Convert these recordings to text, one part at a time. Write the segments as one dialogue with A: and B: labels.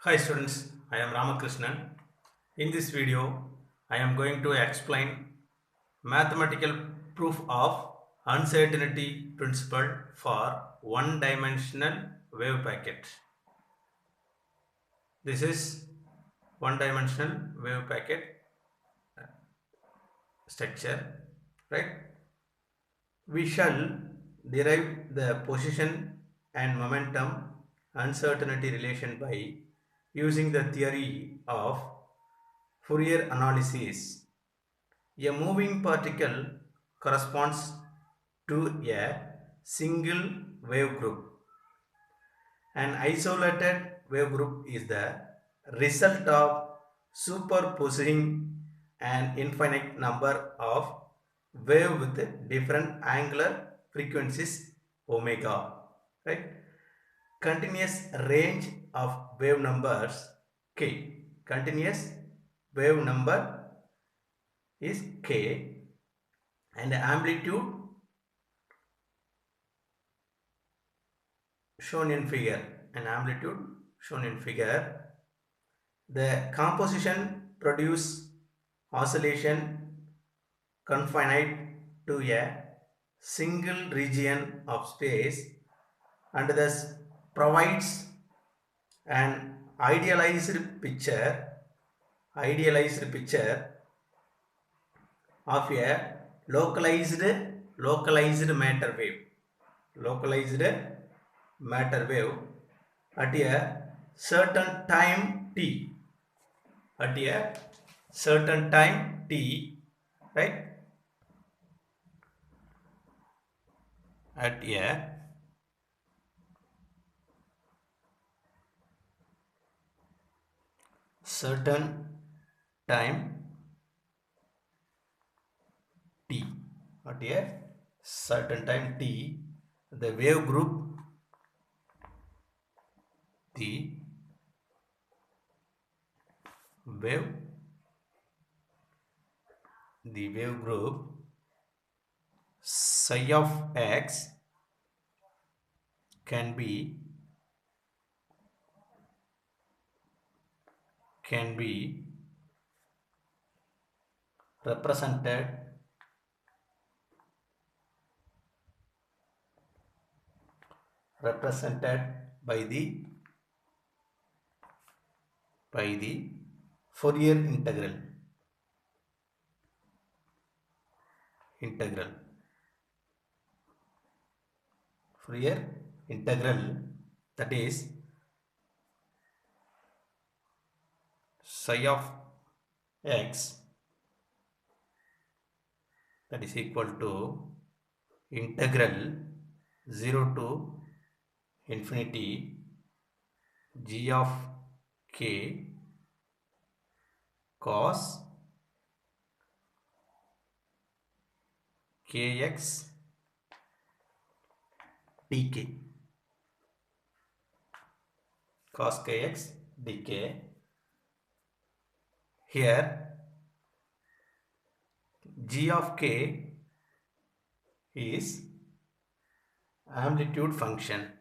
A: Hi students, I am Ramakrishnan. In this video, I am going to explain mathematical proof of uncertainty principle for one-dimensional wave packet. This is one-dimensional wave packet structure, right? We shall derive the position and momentum uncertainty relation by using the theory of Fourier analysis. A moving particle corresponds to a single wave group. An isolated wave group is the result of superposing an infinite number of waves with different angular frequencies omega, right? Continuous range of wave numbers k. Continuous wave number is k, and the amplitude shown in figure. The composition produce oscillation confined to a single region of space and thus provides an idealized picture of a localized localized matter wave at a certain time t, at a certain time t, right? At a certain time t, at a certain time t, the wave group, the wave the wave group psi of x can be represented by the Fourier integral Fourier integral, that is psi of x, that is equal to integral 0 to infinity g of k cos kx dk, cos kx dk. Here g of k is amplitude function.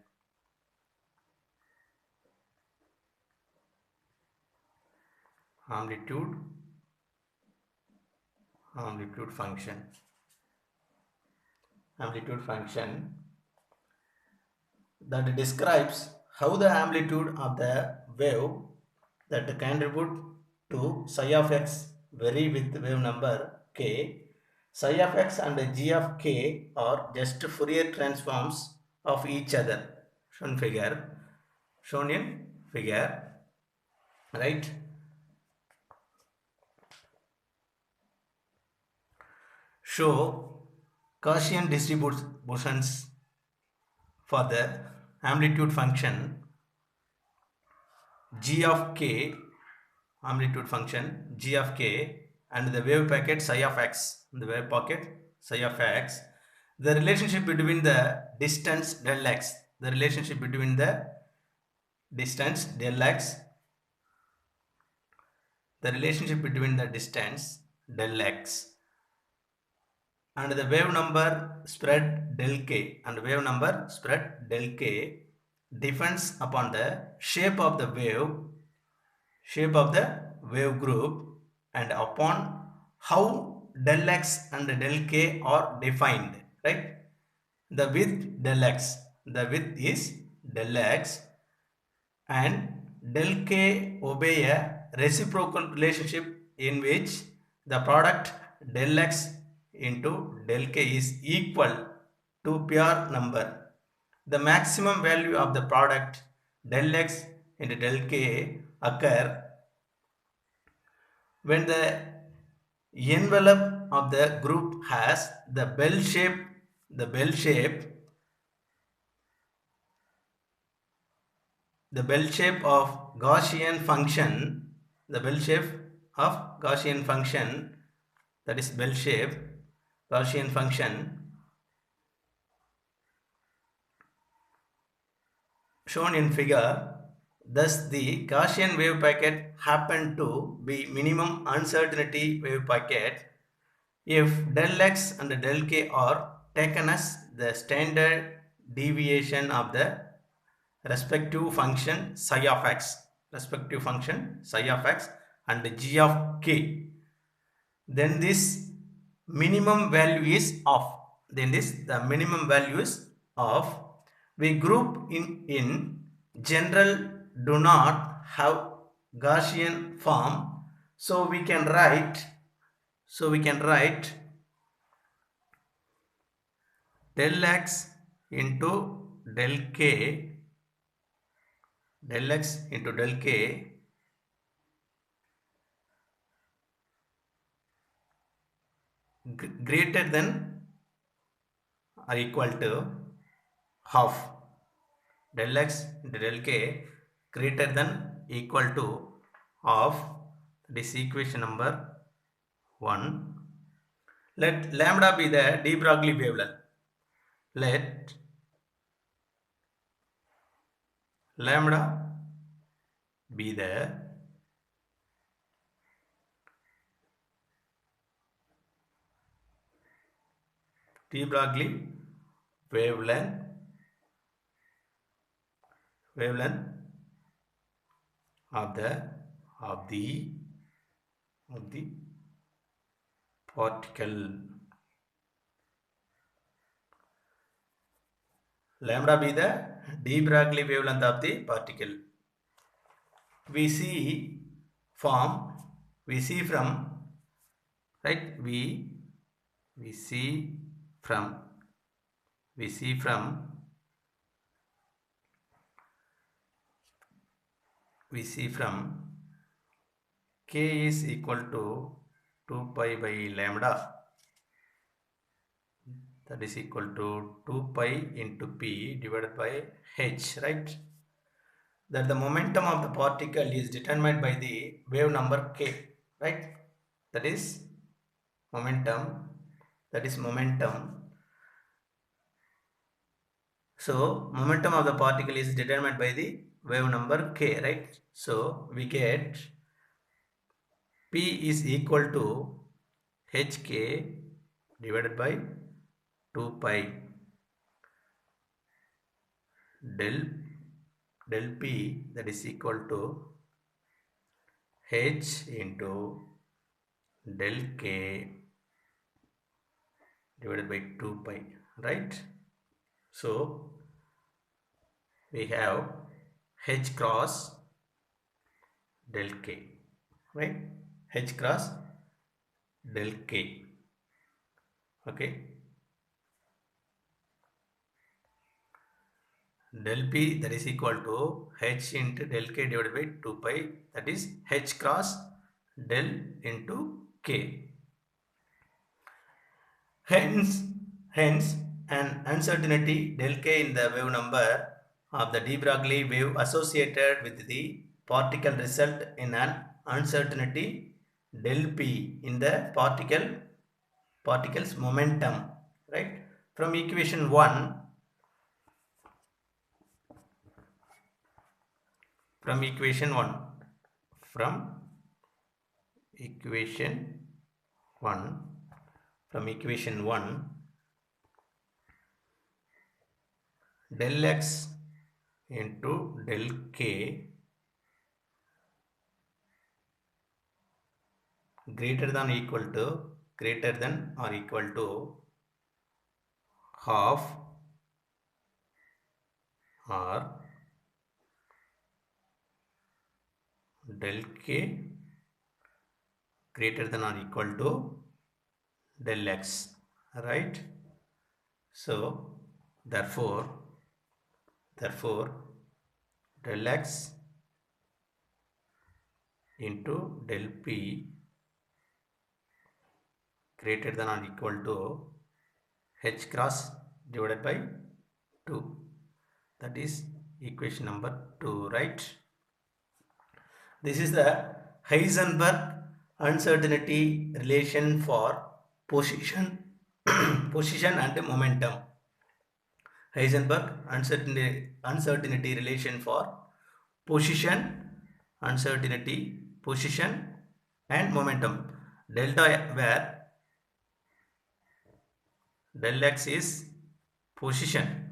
A: Amplitude function that describes how the amplitude of the wave that contribute to psi of x vary with wave number k. Psi of x and g of k are just Fourier transforms of each other, shown in figure, right? Show Gaussian distributions for the amplitude function g of k, and the wave packet psi of x, the relationship between the distance del x, and the wave number spread del k, depends upon the shape of the wave shape of the wave group and upon how del x and del k are defined, right? The width del x, the width is del x, and del k obey a reciprocal relationship in which the product del x into del k is equal to pure number. The maximum value of the product del x into del k occur when the envelope of the group has the bell shape of Gaussian function, the bell shape of Gaussian function, that is bell shape Gaussian function shown in figure. Thus, the Gaussian wave packet happened to be minimum uncertainty wave packet if del x and del k are taken as the standard deviation of the respective function psi of x, and g of k, then this minimum value is off. The minimum value is off. We group in general do not have Gaussian form, so we can write del x into del k, greater than or equal to half. Del x into del k greater than equal to half. This equation number 1. Let lambda be the de Broglie wavelength. Let lambda be the de Broglie wavelength of the particle. Lambda be the de Broglie wavelength of the particle. We see from we see from k is equal to 2 pi by lambda, that is equal to 2 pi into p divided by h, right? That the momentum of the particle is determined by the wave number k, right? That is momentum. So momentum of the particle is determined by the wave number k, right? So we get p is equal to hk divided by 2 pi del p, that is equal to h into del k divided by 2 pi, right? So we have h cross del k, right? H cross del k, okay? Del p, that is equal to h into del k divided by 2 pi, that is h cross del into k. Hence an uncertainty del k in the wave number of the de Broglie wave associated with the particle result in an uncertainty del p in the particle's momentum, right? From equation 1, from equation 1 del x into del k greater than or equal to half or del k greater than or equal to del x, right? So therefore del x into del p greater than or equal to h cross divided by 2. That is equation number 2, right? This is the Heisenberg uncertainty relation for position, position and momentum. Heisenberg uncertainty relation for position, uncertainty, position and momentum. Delta where del x is position,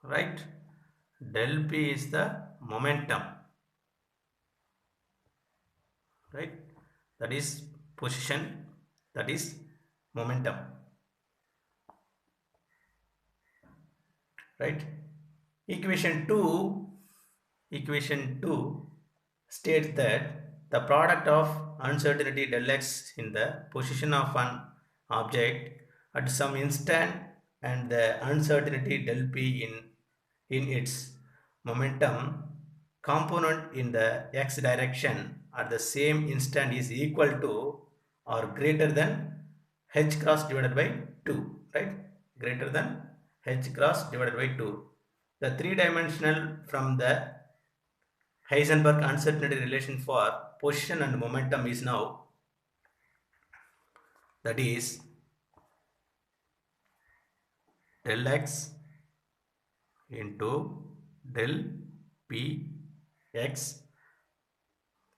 A: right? Del p is the momentum, right? That is position, that is momentum, right? Equation 2 states that the product of uncertainty del x in the position of an object at some instant and the uncertainty del p in its momentum component in the x direction at the same instant is equal to or greater than h cross divided by 2, right? Greater than h cross divided by 2. The three-dimensional from the Heisenberg uncertainty relation for position and momentum is now, that is del x into del p x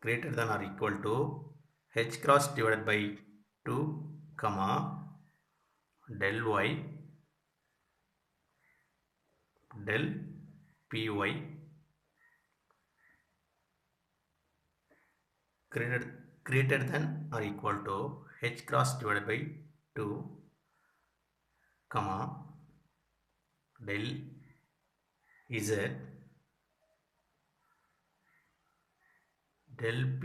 A: greater than or equal to h cross divided by 2 comma del y del py greater than or equal to h cross divided by 2 comma del z del p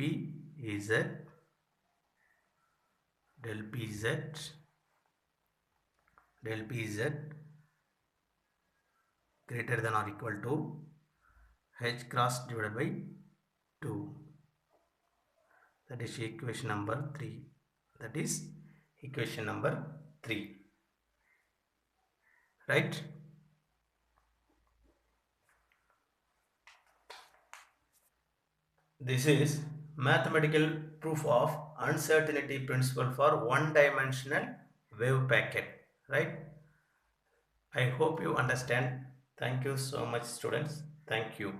A: z del pz del pz greater than or equal to h cross divided by 2. That is equation number 3. That is equation number 3, right? This is mathematical proof of uncertainty principle for one-dimensional wave packet, right? I hope you understand. Thank you so much, students. Thank you.